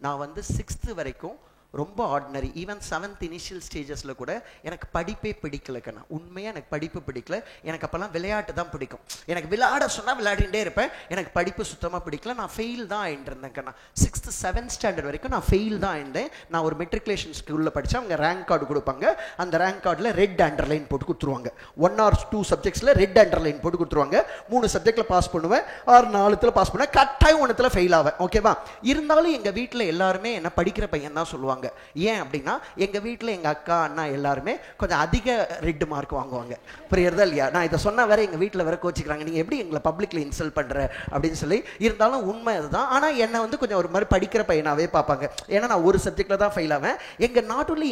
நான் வந்து 6th வரைக்கும் ரொம்ப ஆர்டினரி, ஈவன் 7th இனிஷியல் ஸ்டேஜஸில் கூட எனக்கு படிப்பே பிடிக்கலக்கண்ணா. உண்மையாக எனக்கு படிப்பு பிடிக்கல. எனக்கு அப்போல்லாம் விளையாட்டு தான் பிடிக்கும். எனக்கு விளையாட சொன்னால் விளையாடிட்டே இருப்பேன். எனக்கு படிப்பு சுத்தமாக பிடிக்கல. நான் ஃபெயில் தான் ஆகிட்டு இருந்தேன்க்கண்ணா. 6th 7th ஸ்டாண்டர்ட் வரைக்கும் நான் ஃபெயில் தான் ஆயிருந்தேன். நான் ஒரு மெட்ரிகுலேஷன் ஸ்கூலில் படித்தேன். அவங்க ரேங்க் கார்டு கொடுப்பாங்க. அந்த ரேங்க் கார்டில் ரெட் அண்டர்லைன் போட்டு கொடுத்துருவாங்க. 1 or 2 சப்ஜெக்ட்ஸில் ரெட் அண்டர்லைன் போட்டு கொடுத்துருவாங்க. 3 சப்ஜெக்டில் பாஸ் பண்ணுவேன், 4 பாஸ் பண்ணுவேன், கட்டாயம் 1 ஃபெயில் ஆவேன். ஓகேவா? இருந்தாலும் எங்கள் வீட்டில் எல்லாருமே என்ன படிக்கிற பையன் தான் சொல்லுவாங்க. ஏன் அப்படின்னா எங்கள் வீட்டில் எங்கள் அக்கா அண்ணா எல்லாருமே கொஞ்சம் அதிக ரெட் மார்க் வாங்குவாங்க. புரியுறதா இல்லையா? நான் இதை சொன்ன வேற எங்கள் வீட்டில் வேற கோச்சிக்கிறாங்க, நீங்கள் எப்படி எங்களை பப்ளிக்ல இன்சல்ட் பண்ணுற அப்படின்னு சொல்லி. இருந்தாலும் உண்மை அதுதான். ஆனால் என்னை வந்து கொஞ்சம் ஒரு மாதிரி படிக்கிற பையனாகவே பார்ப்பாங்க. ஏன்னா நான் ஒரு சப்ஜெக்டில் தான் ஃபெயில் ஆவேன். எங்கள் நாட்டில்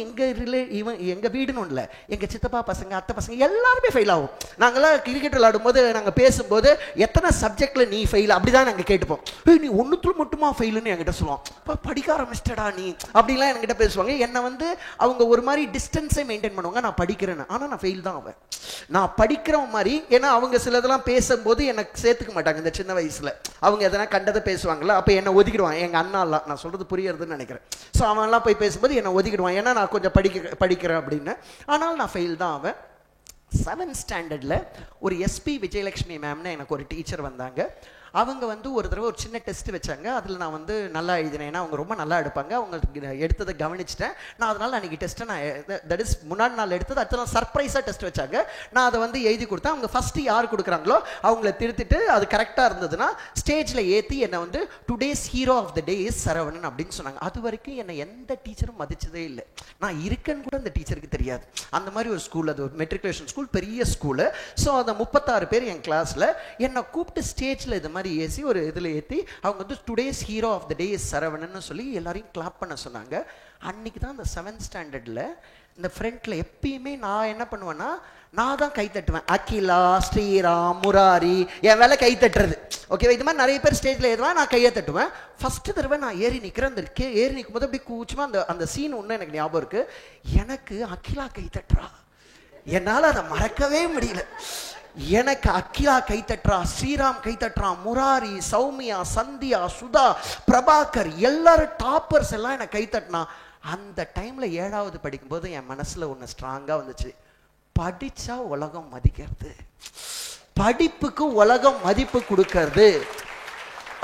எங்கள் வீடுன்னு இல்லை, எங்கள் சித்தப்பா பசங்க அத்தை பசங்க எல்லாருமே ஃபெயில் ஆகும். நாங்களாம் கிரிக்கெட் விளையாடும் போது நாங்கள் பேசும்போது எத்தனை சப்ஜெக்டில் நீ ஃபெயில் அப்படிதான் நாங்கள் கேட்டுப்போம். நீ ஒன்றுத்துல மட்டுமா ஃபெயிலுன்னு என்கிட்ட சொல்லுவோம். படிக்க ஆரம்பிச்சிட்டடா நீ அப்படிலாம் என்கிட்ட பேசுவாங்க. என்னை வந்து அவங்க ஒரு மாதிரி டிஸ்டன்ஸை மெயின்டைன் பண்ணுவாங்க. நான் படிக்கிறேன்னு, ஆனால் நான் ஃபெயில் தான் ஆவேன். நான் படிக்கிற மாதிரி. ஏன்னா அவங்க சிலதெல்லாம் பேசும்போது எனக்கு சேர்த்துக்க மாட்டாங்க. இந்த சின்ன வயசுல அவங்க எதனா கண்டதை பேசுவாங்கல்ல, அப்போ என்னை ஒதுக்கிடுவான். எங்கள் அண்ணாலாம், நான் சொல்றது புரியறதுன்னு நினைக்கிறேன். ஸோ அவன்லாம் போய் பேசும்போது என்னை ஒதுக்கிடுவான். ஏன்னா நான் கொஞ்சம் படிக்கிறேன் அப்படின்னு. ஆனால் நான் ஃபெயில் தான் ஆவேன். 7th ஸ்டாண்டர்டில் ஒரு எஸ்பி விஜயலட்சுமி மேம்னு எனக்கு ஒரு டீச்சர் வந்தாங்க. அவங்க வந்து ஒரு தடவை ஒரு சின்ன டெஸ்ட் வச்சாங்க. அதில் நான் வந்து நல்லா எழுதினேன். ஏன்னா அவங்க ரொம்ப நல்லா எடுப்பாங்க. அவங்க எடுத்ததை கவனிச்சிட்டேன் நான். அதனால் அன்றைக்கி டெஸ்ட்டை நான் தட் இஸ் முன்னாடி நாள் எடுத்தது. அடுத்த நாள் சர்ப்ரைஸாக டெஸ்ட் வச்சாங்க. நான் அதை வந்து எழுதி கொடுத்தேன். அவங்க ஃபஸ்ட்டு யார் கொடுக்குறாங்களோ அவங்கள திருத்திட்டு அது கரெக்டாக இருந்ததுன்னா ஸ்டேஜில் ஏற்றி என்னை வந்து today's hero of the day is Saravanan அப்படின்னு சொன்னாங்க. அது வரைக்கும் என்னை எந்த டீச்சரும் மதிச்சதே இல்லை. நான் இருக்கேன்னு கூட அந்த டீச்சருக்கு தெரியாது. அந்த மாதிரி ஒரு ஸ்கூல், அது ஒரு மெட்ரிகுலேஷன் ஸ்கூல், பெரிய ஸ்கூலு. ஸோ அந்த 36 பேர் என் கிளாஸில் என்னை கூப்பிட்டு ஸ்டேஜில் இது மாதிரி ஏசி ஒரு இதில் ஏற்றி அவங்க வந்து today's hero of the day is Saravanan சொல்லி எல்லாரையும் கிளாப் பண்ண சொன்னாங்க. அன்னைக்கு தான் அந்த 7th ஸ்டாண்டர்டில் இந்த ஃப்ரண்ட்ல எப்பயுமே நான் என்ன பண்ணுவேன்னா, நான் தான் கை தட்டுவேன். அகிலா, ஸ்ரீராம், முராரி, என் வேலை கை தட்டுறது. ஓகேவா? இது மாதிரி நிறைய பேர் ஸ்டேஜில் ஏறுவேன், நான் கையை தட்டுவேன். ஃபஸ்ட்டு தடவை நான் ஏறி நிற்கிறேன். அந்த ஏறி நிற்கும் போது அப்படி கூச்சமா அந்த சீன் ஒன்று எனக்கு ஞாபகம் இருக்கு. எனக்கு அகிலா கை தட்டுறா, என்னால் அதை மறக்கவே முடியல. எனக்கு அகிலா கை தட்டுறா, ஸ்ரீராம் கை தட்டுறான், முராரி, சௌமியா, சந்தியா, சுதா, பிரபாகர், எல்லாரும் டாப்பர்ஸ் எல்லாம் எனக்கு கை தட்டினா. அந்த டைம்ல 7வது படிக்கும்போது என் மனசுல ஒன்று ஸ்ட்ராங்கா வந்துச்சு. படிச்சா உலகம் மதிக்கிறது, படிப்புக்கு உலகம் மதிப்பு கொடுக்கறது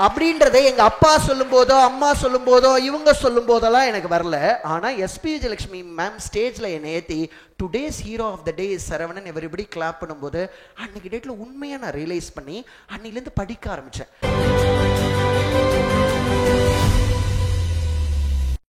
அப்படின்றத எங்க அப்பா சொல்லும் போதோ அம்மா சொல்லும் போதோ இவங்க சொல்லும் போதெல்லாம் எனக்கு வரல. ஆனா எஸ்பி விஜயலட்சுமி மேம் ஸ்டேஜ்ல என்னை ஏற்றி today's hero of the day is Saravanan everybody clap பண்ணும்போது அன்னைக்கு டேட்ல உண்மையா நான் ரியலைஸ் பண்ணி அன்னையிலேருந்து படிக்க ஆரம்பிச்சேன்.